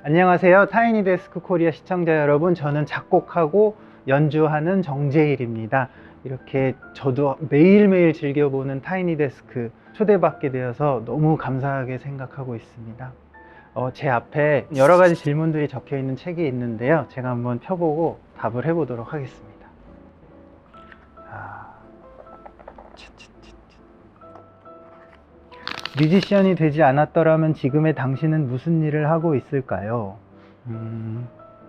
안녕하세요. 타이니데스크 코리아 시청자 여러분, 저는 작곡하고 연주하는 정재일입니다. 이렇게 저도 매일매일 즐겨보는 타이니데스크 초대받게 되어서 너무 감사하게 생각하고 있습니다. 제 앞에 여러 가지 질문들이 적혀 있는 책이 있는데요, 제가 한번 펴보고 답을 해보도록 하겠습니다. 뮤지션이 되지 않았더라면 지금의 당신은 무슨 일을 하고 있을까요?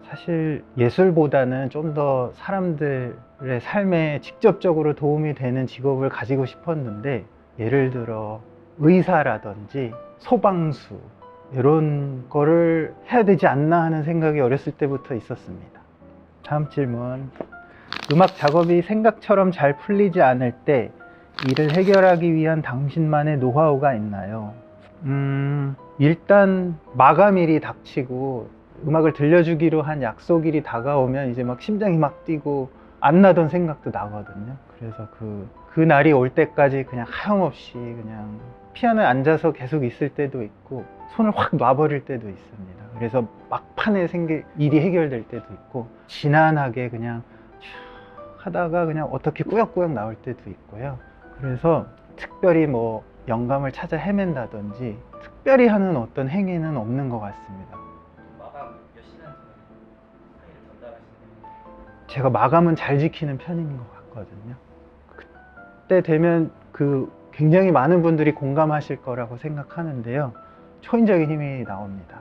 사실 예술보다는 좀 더 사람들의 삶에 직접적으로 도움이 되는 직업을 가지고 싶었는데, 예를 들어 의사라든지 소방수 이런 거를 해야 되지 않나 하는 생각이 어렸을 때부터 있었습니다. 다음 질문. 음악 작업이 생각처럼 잘 풀리지 않을 때 이를 해결하기 위한 당신만의 노하우가 있나요? 일단 마감일이 닥치고 음악을 들려주기로 한 약속일이 다가오면 이제 막 심장이 막 뛰고 안 나던 생각도 나거든요. 그래서 그 날이 올 때까지 그냥 하염없이 그냥 피아노에 앉아서 계속 있을 때도 있고, 손을 확 놔버릴 때도 있습니다. 그래서 막판에 일이 해결될 때도 있고, 지난하게 그냥 하다가 그냥 어떻게 꾸역꾸역 나올 때도 있고요. 그래서 특별히 뭐 영감을 찾아 헤맨다든지 특별히 하는 어떤 행위는 없는 것 같습니다. 마감 몇 시간 전에 파일을 전달하시나요? 제가 마감은 잘 지키는 편인 것 같거든요. 그때 되면 굉장히 많은 분들이 공감하실 거라고 생각하는데요, 초인적인 힘이 나옵니다.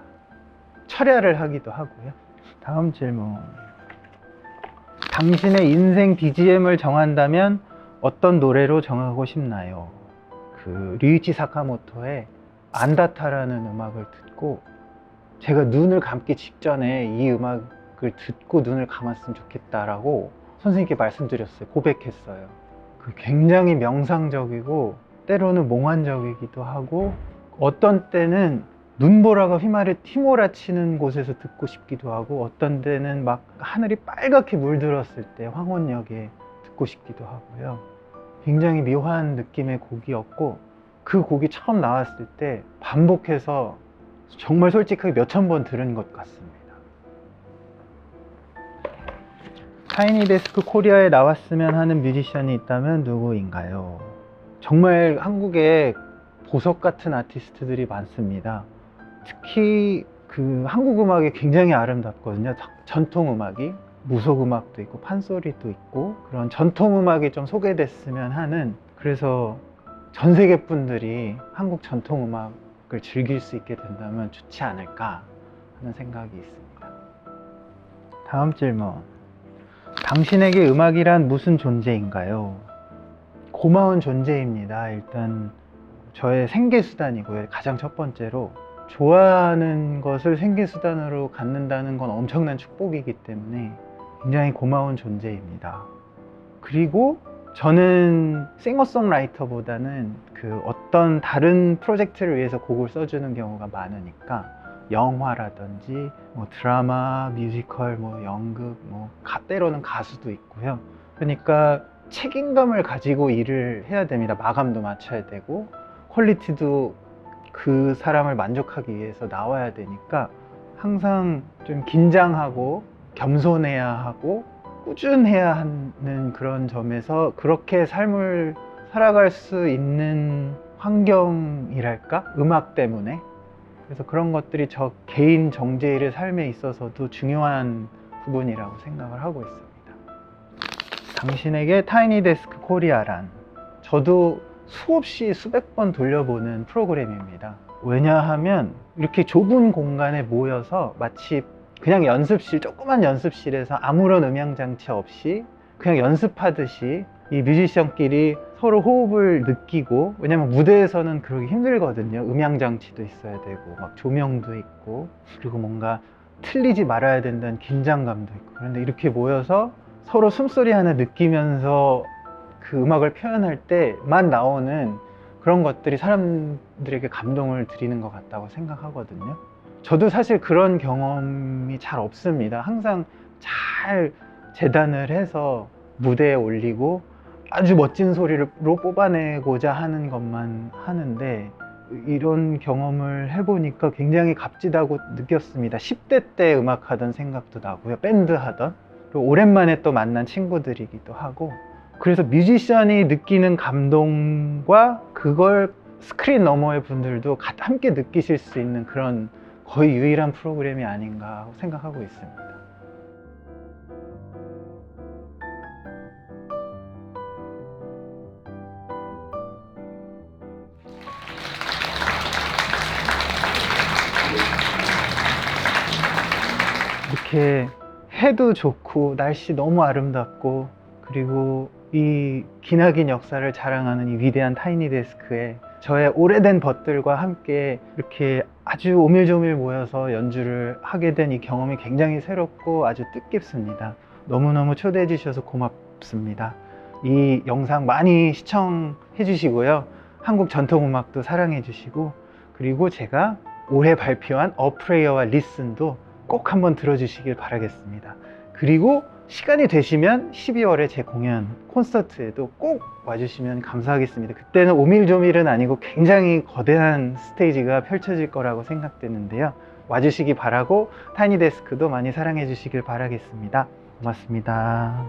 철야를 하기도 하고요. 다음 질문. 당신의 인생 BGM을 정한다면 어떤 노래로 정하고 싶나요? 류이치 사카모토의 안다타라는 음악을 듣고, 제가 눈을 감기 직전에 이 음악을 듣고 눈을 감았으면 좋겠다라고 선생님께 말씀드렸어요. 고백했어요. 굉장히 명상적이고 때로는 몽환적이기도 하고, 어떤 때는 눈보라가 휘몰아치는 곳에서 듣고 싶기도 하고, 어떤 때는 막 하늘이 빨갛게 물들었을 때 황혼역에 듣고 싶기도 하고요. 굉장히 묘한 느낌의 곡이었고, 그 곡이 처음 나왔을 때 반복해서 정말 솔직하게 몇천 번 들은 것 같습니다. 타이니데스크 코리아에 나왔으면 하는 뮤지션이 있다면 누구인가요? 정말 한국에 보석 같은 아티스트들이 많습니다. 특히 한국 음악이 굉장히 아름답거든요. 전통 음악이, 무속 음악도 있고 판소리도 있고, 그런 전통 음악이 좀 소개됐으면 하는, 그래서 전 세계 분들이 한국 전통 음악을 즐길 수 있게 된다면 좋지 않을까 하는 생각이 있습니다. 다음 질문. 당신에게 음악이란 무슨 존재인가요? 고마운 존재입니다. 일단 저의 생계수단이고요. 가장 첫 번째로 좋아하는 것을 생계수단으로 갖는다는 건 엄청난 축복이기 때문에 굉장히 고마운 존재입니다. 그리고 저는 싱어송라이터보다는 어떤 다른 프로젝트를 위해서 곡을 써주는 경우가 많으니까, 영화라든지 뭐 드라마, 뮤지컬, 뭐 연극, 때로는 가수도 있고요. 그러니까 책임감을 가지고 일을 해야 됩니다. 마감도 맞춰야 되고 퀄리티도 그 사람을 만족하기 위해서 나와야 되니까 항상 좀 긴장하고 겸손해야 하고 꾸준해야 하는 그런 점에서 그렇게 삶을 살아갈 수 있는 환경이랄까? 음악 때문에. 그래서 그런 것들이 저 개인 정재일의 삶에 있어서도 중요한 부분이라고 생각을 하고 있습니다. 당신에게 타이니데스크 코리아란? 저도 수없이 수백 번 돌려보는 프로그램입니다. 왜냐하면 이렇게 좁은 공간에 모여서 마치 그냥 연습실, 조그만 연습실에서 아무런 음향장치 없이 그냥 연습하듯이 이 뮤지션끼리 서로 호흡을 느끼고, 왜냐면 무대에서는 그러기 힘들거든요. 음향장치도 있어야 되고 막 조명도 있고, 그리고 뭔가 틀리지 말아야 된다는 긴장감도 있고, 그런데 이렇게 모여서 서로 숨소리 하나 느끼면서 그 음악을 표현할 때만 나오는 그런 것들이 사람들에게 감동을 드리는 것 같다고 생각하거든요. 저도 사실 그런 경험이 잘 없습니다. 항상 잘 재단을 해서 무대에 올리고 아주 멋진 소리로 뽑아내고자 하는 것만 하는데, 이런 경험을 해보니까 굉장히 값지다고 느꼈습니다. 10대 때 음악하던 생각도 나고요, 밴드 하던, 그리고 오랜만에 또 만난 친구들이기도 하고. 그래서 뮤지션이 느끼는 감동과 그걸 스크린 너머의 분들도 함께 느끼실 수 있는 그런 거의 유일한 프로그램이 아닌가 생각하고 있습니다. 이렇게 해도 좋고 날씨 너무 아름답고, 그리고 이 기나긴 역사를 자랑하는 이 위대한 타이니데스크에 저의 오래된 벗들과 함께 이렇게 아주 오밀조밀 모여서 연주를 하게 된 이 경험이 굉장히 새롭고 아주 뜻깊습니다. 너무너무 초대해 주셔서 고맙습니다. 이 영상 많이 시청해 주시고요, 한국 전통음악도 사랑해 주시고, 그리고 제가 올해 발표한 A Prayer와 Listen도 꼭 한번 들어주시길 바라겠습니다. 그리고 시간이 되시면 12월에 제 공연 콘서트에도 꼭 와주시면 감사하겠습니다. 그때는 오밀조밀은 아니고 굉장히 거대한 스테이지가 펼쳐질 거라고 생각되는데요, 와주시기 바라고 타이니데스크도 많이 사랑해 주시길 바라겠습니다. 고맙습니다.